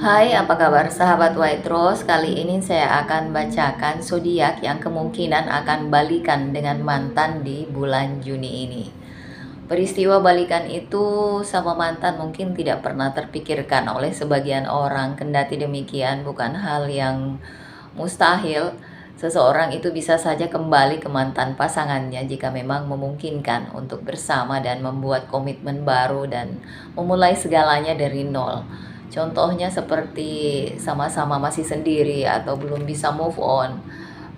Hai, apa kabar sahabat White Rose? Kali ini saya akan bacakan zodiak yang kemungkinan akan balikan dengan mantan di bulan Juni ini. Peristiwa balikan itu sama mantan mungkin tidak pernah terpikirkan oleh sebagian orang. Kendati demikian, bukan hal yang mustahil. Seseorang itu bisa saja kembali ke mantan pasangannya jika memang memungkinkan untuk bersama dan membuat komitmen baru dan memulai segalanya dari nol. Contohnya seperti sama-sama masih sendiri atau belum bisa move on,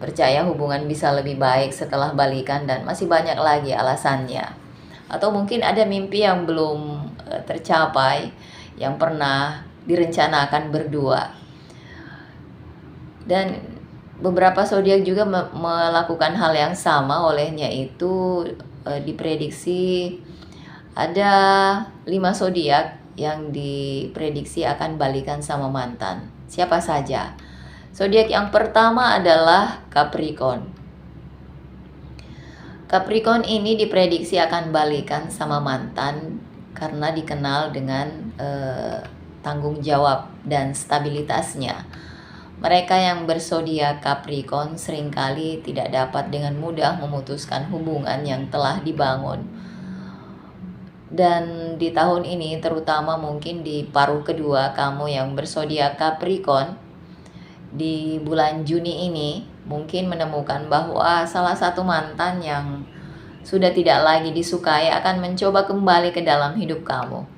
percaya hubungan bisa lebih baik setelah balikan, dan masih banyak lagi alasannya. Atau mungkin ada mimpi yang belum tercapai yang pernah direncanakan berdua. Dan beberapa zodiak juga melakukan hal yang sama, olehnya itu diprediksi ada 5 zodiak yang diprediksi akan balikan sama mantan. Siapa saja? Zodiak yang pertama adalah Capricorn. Capricorn ini diprediksi akan balikan sama mantan karena dikenal dengan tanggung jawab dan stabilitasnya. Mereka yang berzodiak Capricorn seringkali tidak dapat dengan mudah memutuskan hubungan yang telah dibangun. Dan di tahun ini, terutama mungkin di paruh kedua, kamu yang berzodiak Capricorn di bulan Juni ini mungkin menemukan bahwa salah satu mantan yang sudah tidak lagi disukai akan mencoba kembali ke dalam hidup kamu.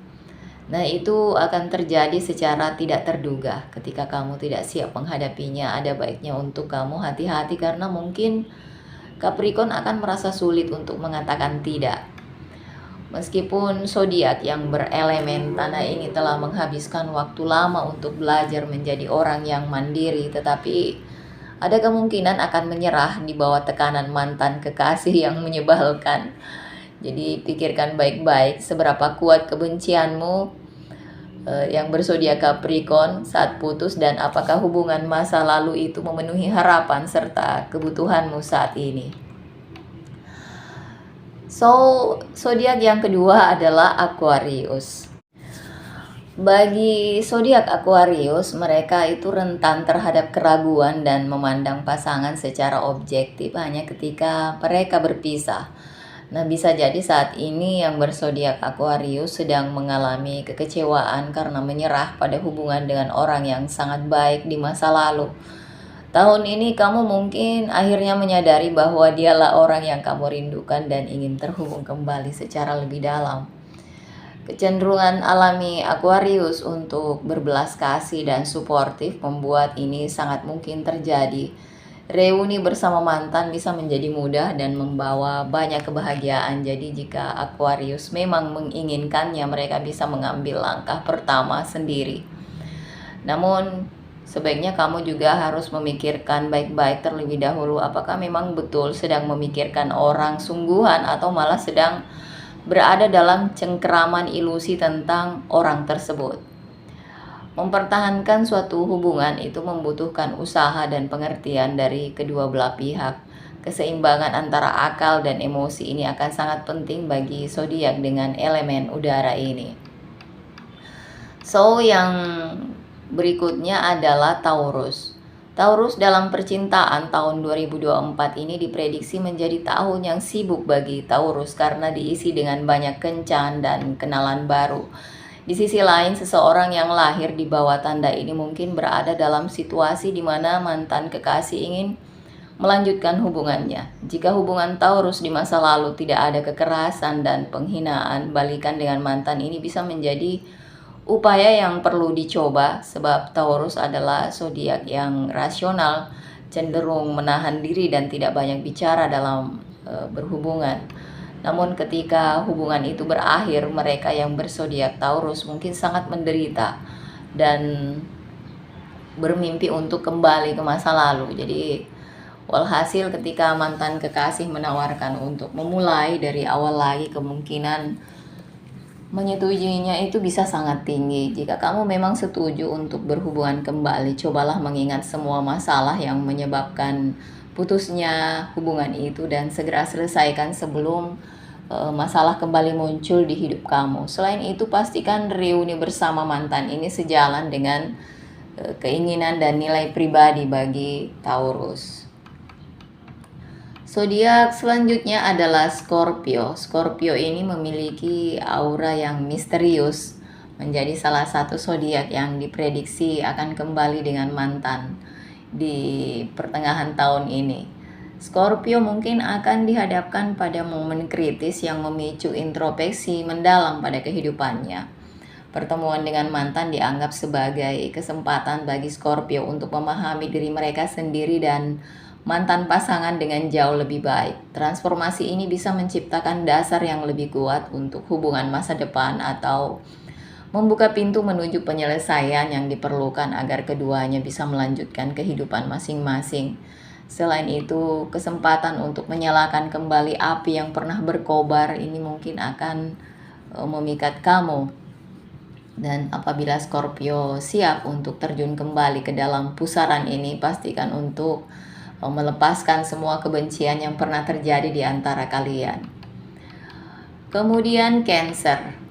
Nah, itu akan terjadi secara tidak terduga. Ketika kamu tidak siap menghadapinya, ada baiknya untuk kamu hati-hati karena mungkin Capricorn akan merasa sulit untuk mengatakan tidak. Meskipun zodiak yang berelemen tanah ini telah menghabiskan waktu lama untuk belajar menjadi orang yang mandiri, tetapi ada kemungkinan akan menyerah di bawah tekanan mantan kekasih yang menyebalkan. Jadi pikirkan baik-baik seberapa kuat kebencianmu yang berzodiak Capricorn saat putus, dan apakah hubungan masa lalu itu memenuhi harapan serta kebutuhanmu saat ini. Zodiak yang kedua adalah Aquarius. Bagi zodiak Aquarius, mereka itu rentan terhadap keraguan dan memandang pasangan secara objektif hanya ketika mereka berpisah. Nah, bisa jadi saat ini yang berzodiak Aquarius sedang mengalami kekecewaan karena menyerah pada hubungan dengan orang yang sangat baik di masa lalu. Tahun ini kamu mungkin akhirnya menyadari bahwa dialah orang yang kamu rindukan dan ingin terhubung kembali secara lebih dalam. Kecenderungan alami Aquarius untuk berbelas kasih dan suportif membuat ini sangat mungkin terjadi. Reuni bersama mantan bisa menjadi mudah dan membawa banyak kebahagiaan. Jadi jika Aquarius memang menginginkannya, mereka bisa mengambil langkah pertama sendiri. Namun sebaiknya kamu juga harus memikirkan baik-baik terlebih dahulu apakah memang betul sedang memikirkan orang sungguhan atau malah sedang berada dalam cengkeraman ilusi tentang orang tersebut. Mempertahankan suatu hubungan itu membutuhkan usaha dan pengertian dari kedua belah pihak. Keseimbangan antara akal dan emosi ini akan sangat penting bagi zodiak dengan elemen udara ini. Yang berikutnya adalah Taurus. Taurus dalam percintaan tahun 2024 ini diprediksi menjadi tahun yang sibuk bagi Taurus karena diisi dengan banyak kencan dan kenalan baru. Di sisi lain, seseorang yang lahir di bawah tanda ini mungkin berada dalam situasi di mana mantan kekasih ingin melanjutkan hubungannya. Jika hubungan Taurus di masa lalu tidak ada kekerasan dan penghinaan, balikan dengan mantan ini bisa menjadi upaya yang perlu dicoba, sebab Taurus adalah zodiak yang rasional, cenderung menahan diri dan tidak banyak bicara dalam berhubungan. Namun ketika hubungan itu berakhir, mereka yang berzodiak Taurus mungkin sangat menderita dan bermimpi untuk kembali ke masa lalu. Jadi walhasil ketika mantan kekasih menawarkan untuk memulai dari awal lagi, kemungkinan menyetujuinya itu bisa sangat tinggi. Jika kamu memang setuju untuk berhubungan kembali, cobalah mengingat semua masalah yang menyebabkan putusnya hubungan itu dan segera selesaikan sebelum masalah kembali muncul di hidup kamu. Selain itu, pastikan reuni bersama mantan ini sejalan dengan keinginan dan nilai pribadi bagi Taurus. Zodiak selanjutnya adalah Scorpio. Scorpio ini memiliki aura yang misterius, menjadi salah satu zodiak yang diprediksi akan kembali dengan mantan di pertengahan tahun ini. Scorpio mungkin akan dihadapkan pada momen kritis yang memicu introspeksi mendalam pada kehidupannya. Pertemuan dengan mantan dianggap sebagai kesempatan bagi Scorpio untuk memahami diri mereka sendiri dan mantan pasangan dengan jauh lebih baik. Transformasi ini bisa menciptakan dasar yang lebih kuat untuk hubungan masa depan atau membuka pintu menuju penyelesaian yang diperlukan agar keduanya bisa melanjutkan kehidupan masing-masing. Selain itu, kesempatan untuk menyalakan kembali api yang pernah berkobar ini mungkin akan memikat kamu. Dan apabila Scorpio siap untuk terjun kembali ke dalam pusaran ini, pastikan untuk melepaskan semua kebencian yang pernah terjadi di antara kalian. Kemudian Cancer.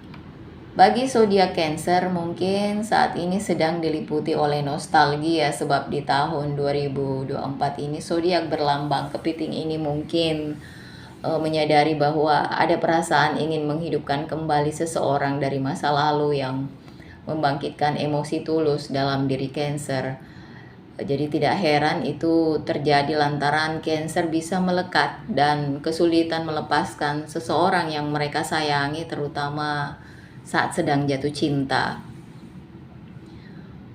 Bagi zodiak Cancer, mungkin saat ini sedang diliputi oleh nostalgia sebab di tahun 2024 ini zodiak berlambang kepiting ini mungkin menyadari bahwa ada perasaan ingin menghidupkan kembali seseorang dari masa lalu yang membangkitkan emosi tulus dalam diri Cancer. Jadi tidak heran itu terjadi lantaran Cancer bisa melekat dan kesulitan melepaskan seseorang yang mereka sayangi, terutama saat sedang jatuh cinta.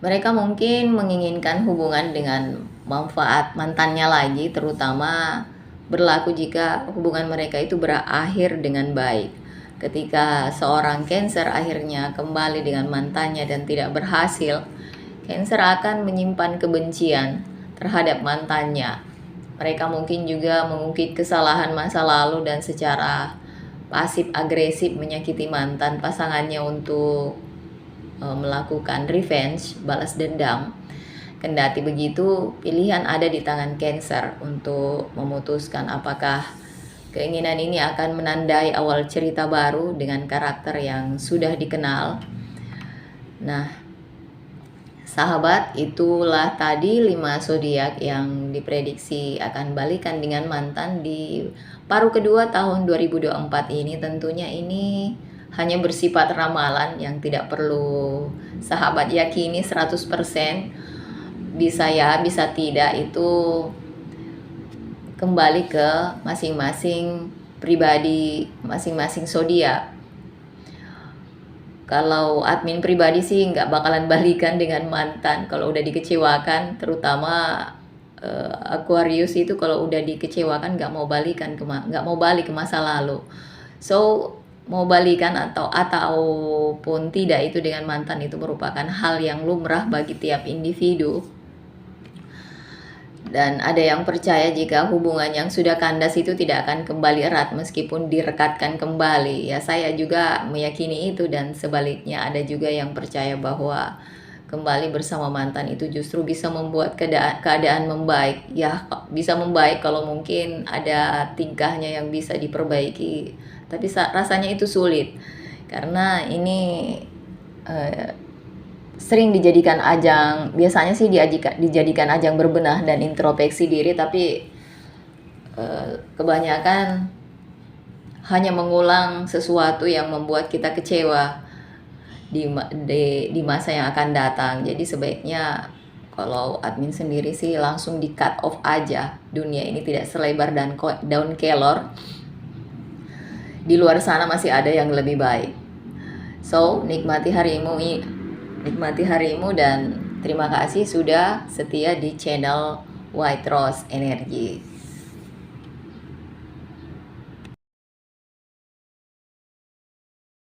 Mereka mungkin menginginkan hubungan dengan manfaat mantannya lagi, terutama berlaku jika hubungan mereka itu berakhir dengan baik. Ketika seorang Cancer akhirnya kembali dengan mantannya dan tidak berhasil, Cancer akan menyimpan kebencian terhadap mantannya. Mereka mungkin juga mengungkit kesalahan masa lalu dan secara pasif agresif menyakiti mantan pasangannya untuk melakukan revenge, balas dendam. Kendati begitu, pilihan ada di tangan Cancer untuk memutuskan apakah keinginan ini akan menandai awal cerita baru dengan karakter yang sudah dikenal. Nah, sahabat, itulah tadi 5 zodiak yang diprediksi akan balikan dengan mantan di paruh kedua tahun 2024 ini. Tentunya ini hanya bersifat ramalan yang tidak perlu sahabat yakini 100%. Bisa ya, bisa tidak, itu kembali ke masing-masing pribadi, masing-masing zodiak. Kalau admin pribadi sih nggak bakalan balikan dengan mantan kalau udah dikecewakan, terutama Aquarius itu kalau udah dikecewakan nggak mau balik ke masa lalu. So mau balikan ataupun tidak itu dengan mantan itu merupakan hal yang lumrah bagi tiap individu. Dan ada yang percaya jika hubungan yang sudah kandas itu tidak akan kembali erat meskipun direkatkan kembali. Ya, saya juga meyakini itu, dan sebaliknya ada juga yang percaya bahwa kembali bersama mantan itu justru bisa membuat keadaan membaik. Ya, bisa membaik kalau mungkin ada tingkahnya yang bisa diperbaiki. Tapi rasanya itu sulit karena ini sering dijadikan ajang, biasanya sih dijadikan ajang berbenah dan introspeksi diri, tapi kebanyakan hanya mengulang sesuatu yang membuat kita kecewa di masa yang akan datang. Jadi sebaiknya kalau admin sendiri sih langsung di cut off aja. Dunia ini tidak selebar dan daun kelor. Di luar sana masih ada yang lebih baik. So, nikmati harimu dan terima kasih sudah setia di channel White Rose Energy.